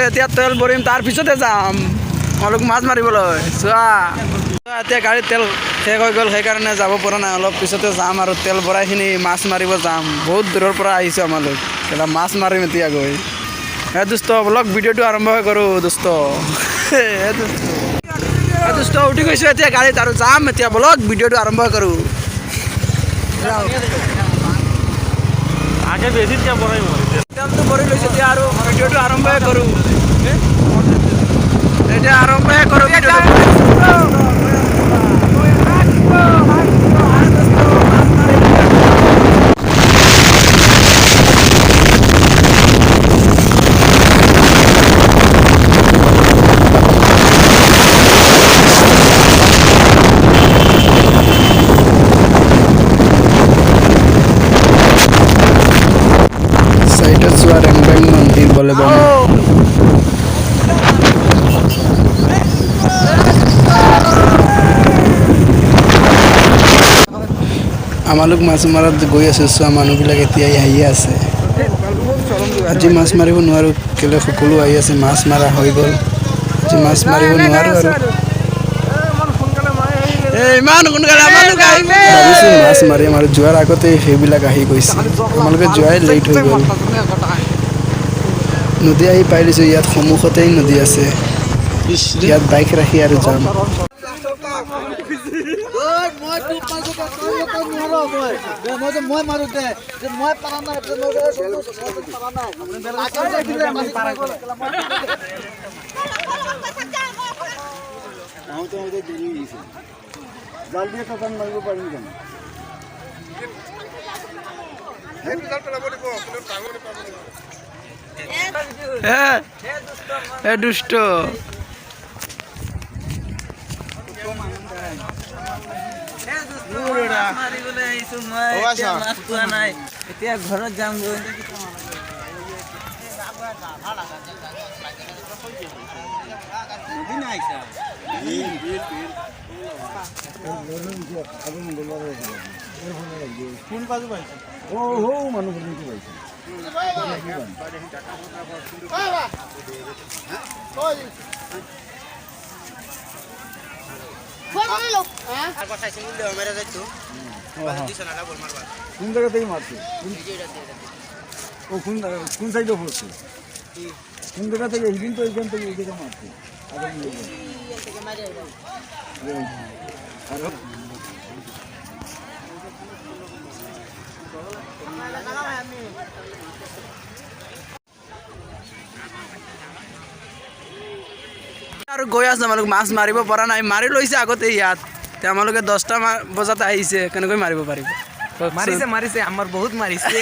এতিয়া তেল ভৰিম তাৰ পিছতে যাম আমালোক মাছ মাৰিবলৈ চোৱা এতিয়া গাড়ীত তেল শেষ হৈ গ'ল সেইকাৰণে যাব পৰা নাই অলপ পিছতে যাম আৰু তেল ভৰাইখিনি মাছ মাৰিব যাম বহুত দূৰৰ পৰা আহিছোঁ আমালোক এতিয়া মাছ মাৰিম এতিয়া গৈ দোস্ত ব্লগ ভিডিঅ'টো আৰম্ভ কৰোঁ দোস্ত দোস্ত উঠি গৈছোঁ এতিয়া গাড়ীত আৰু যাম এতিয়া ব্লগ ভিডিঅ'টো আৰম্ভ কৰোঁ আগে বেছি তেলটো ভৰি লৈছোঁ এতিয়া আৰু ভিডিঅ'টো আৰম্ভই কৰোঁ এতিয়া আৰম্ভই কৰোঁ সাইডত যোৱা ৰেংবেং মন্দিৰ বলে বলে আমালোক মাছ মাৰাত গৈ আছোঁ চোৱা মানুহবিলাক এতিয়াই আহিয়ে আছে আজি মাছ মাৰিব নোৱাৰোঁ কেলৈ সকলো আহি আছে মাছ মাৰা হৈ গ'ল আজি মাছ মাৰিব নোৱাৰোঁ আৰু ইমান সোনকালে ভাবিছোঁ মাছ মাৰিম আৰু যোৱাৰ আগতে সেইবিলাক আহি গৈছে আমালোকে যোৱাই লেট হৈ গ'ল নদী আহি পাই দিছোঁ ইয়াত সন্মুখতেই নদী আছে ইয়াত বাইক ৰাখি আৰু যাম জলদি কাম মাৰিব পাৰিম জানো দুষ্ট এতিয়া ঘৰত যাম গৈ কোন বাজু পাইছে মানুহ পাইছে কোন জায়গা থেকে মারছে কোন সাইডে পড়ছে কোন জায়গা থেকে এইদিন তো এইখান থেকে এই জায়গা মারছে আৰু গৈ আছে আমালোক মাছ মাৰিব পৰা নাই মাৰি লৈছে আগতে ইয়াত এতিয়া আমালোকে 10টা বজাত আহিছে কেনেকৈ মাৰিব পাৰিব মাৰিছে আমাৰ বহুত মাৰিছে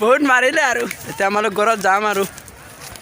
বহুত মাৰিলে আৰু এতিয়া আমালোক ঘৰত যাম আৰু